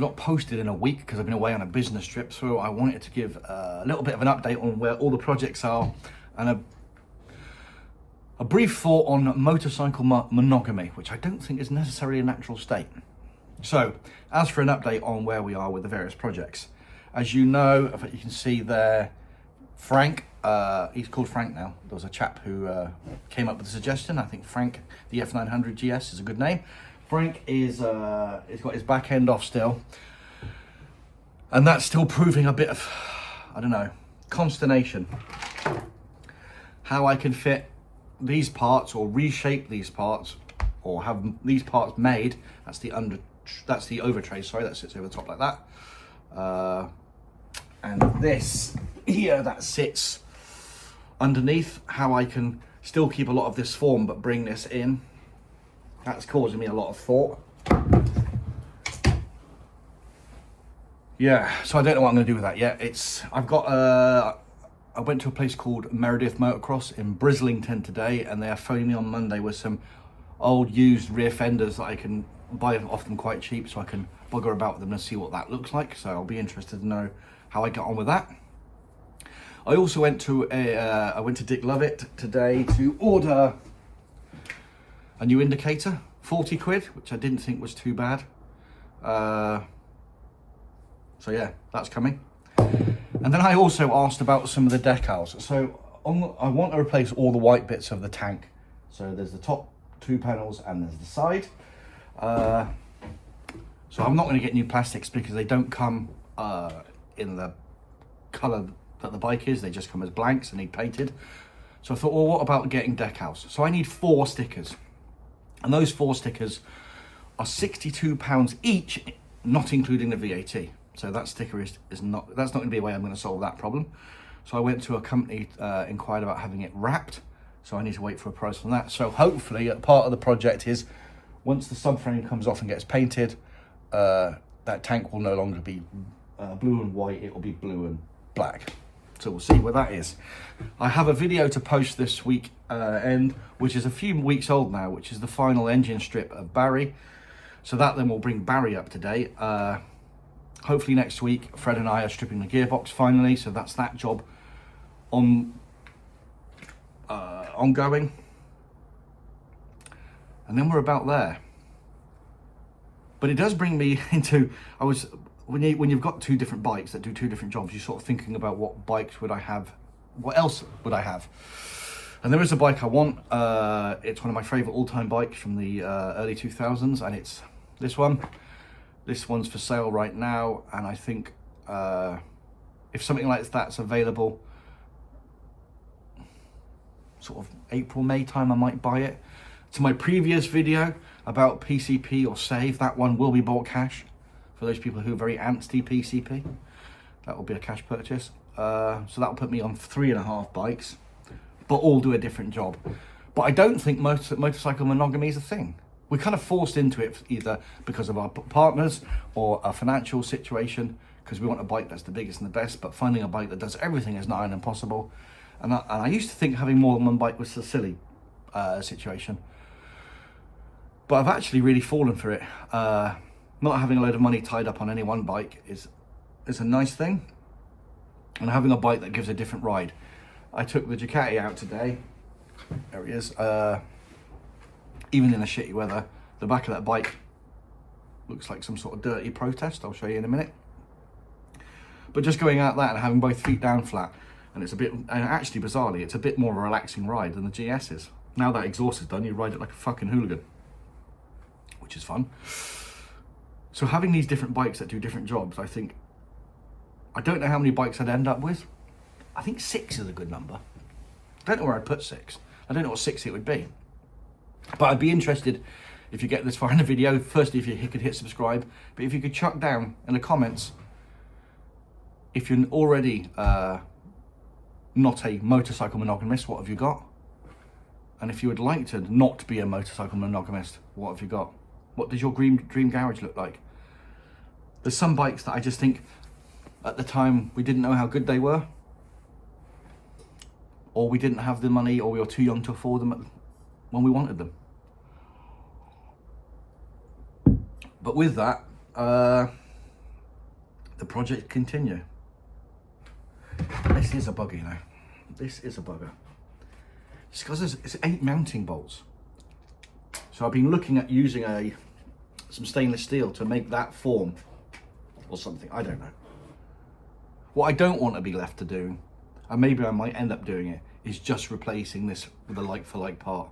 not posted in a week because I've been away on a business trip, so I wanted to give a little bit of an update on where all the projects are, and a brief thought on motorcycle monogamy, which I don't think is necessarily a natural state. So, as for an update on where we are with the various projects, as you know, you can see there, Frank, he's called Frank now. There was a chap who came up with the suggestion. I think Frank, the F900 GS is a good name. Frank he's got his back end off still. And that's still proving a bit of, I don't know, consternation. How I can fit these parts or reshape these parts or have these parts made. That's the over tray, sorry, that sits over the top like that. And this here that sits underneath, how I can still keep a lot of this form but bring this in. That's causing me a lot of thought. Yeah, so I don't know what I'm going to do with that yet. I went to a place called Meredith Motocross in Brislington today, and they are phoning me on Monday with some old used rear fenders that I can buy off them quite cheap, so I can bugger about with them and see what that looks like. So I'll be interested to know how I get on with that. I also went to Dick Lovett today to order a new indicator, 40 quid, which I didn't think was too bad. So yeah, that's coming. And then I also asked about some of the decals. So I want to replace all the white bits of the tank. So there's the top two panels and there's the side. So I'm not going to get new plastics because they don't come in the colour that the bike is. They just come as blanks and need painted. So I thought, well, what about getting decals? So I need 4 stickers. And those 4 stickers are £62 each, not including the VAT. So that sticker that's not going to be a way I'm going to solve that problem. So I went to a company, inquired about having it wrapped. So I need to wait for a price on that. So hopefully part of the project is once the subframe comes off and gets painted, that tank will no longer be blue and white, it will be blue and black. So we'll see where that is. I have a video to post this week which is a few weeks old now, which is the final engine strip of Barry. So that then will bring Barry up to date. Hopefully next week, Fred and I are stripping the gearbox finally. So that's that job ongoing. And then we're about there. But it does bring me into, when you've got 2 different bikes that do 2 different jobs, you're sort of thinking about what bikes would I have, what else would I have? And there is a bike I want. It's one of my favourite all-time bikes from the early 2000s, and it's this one. This one's for sale right now, and I think if something like that's available, sort of April, May time, I might buy it. To my previous video about PCP or Save, that one will be bought cash. For those people who are very antsy PCP, that will be a cash purchase. So that'll put me on 3.5 bikes, but all do a different job. But I don't think motorcycle monogamy is a thing. We're kind of forced into it either because of our partners or a financial situation, because we want a bike that's the biggest and the best, but finding a bike that does everything is nigh on impossible. And I used to think having more than one bike was a silly situation. But I've actually really fallen for it. Not having a load of money tied up on any one bike is a nice thing. And having a bike that gives a different ride. I took the Ducati out today. There he is. Even in the shitty weather, the back of that bike looks like some sort of dirty protest. I'll show you in a minute. But just going out that and having both feet down flat, and actually bizarrely, it's a bit more of a relaxing ride than the GS is. Now that exhaust is done, you ride it like a fucking hooligan, which is fun. So having these different bikes that do different jobs, I don't know how many bikes I'd end up with. I think 6 is a good number. I don't know where I'd put 6. I don't know what 6 it would be. But I'd be interested, if you get this far in the video, firstly if you could hit subscribe, but if you could chuck down in the comments, if you're already not a motorcycle monogamist, what have you got? And if you would like to not be a motorcycle monogamist, what have you got? What does your dream garage look like? There's some bikes that I just think, at the time, we didn't know how good they were. Or we didn't have the money, or we were too young to afford them when we wanted them. But with that, the project continue. This is a bugger, you know. This is a bugger. It's because it's 8 mounting bolts. So I've been looking at using some stainless steel to make that form or something. I don't know. What I don't want to be left to do, and maybe I might end up doing it, is just replacing this with a like-for-like part,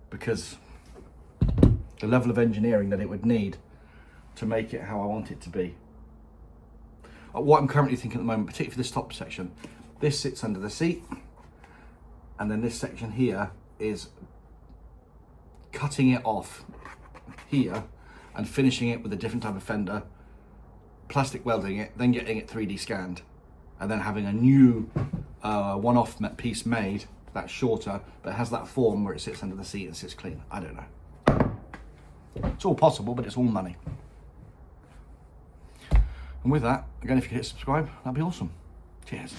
because the level of engineering that it would need to make it how I want it to be. What I'm currently thinking at the moment, particularly for this top section, this sits under the seat, and then this section here is cutting it off here and finishing it with a different type of fender, plastic welding it, then getting it 3D scanned, and then having a new one-off piece made that's shorter but has that form where it sits under the seat and sits clean. I don't know. It's all possible, but it's all money. And with that, again, if you could hit subscribe, that'd be awesome. Cheers.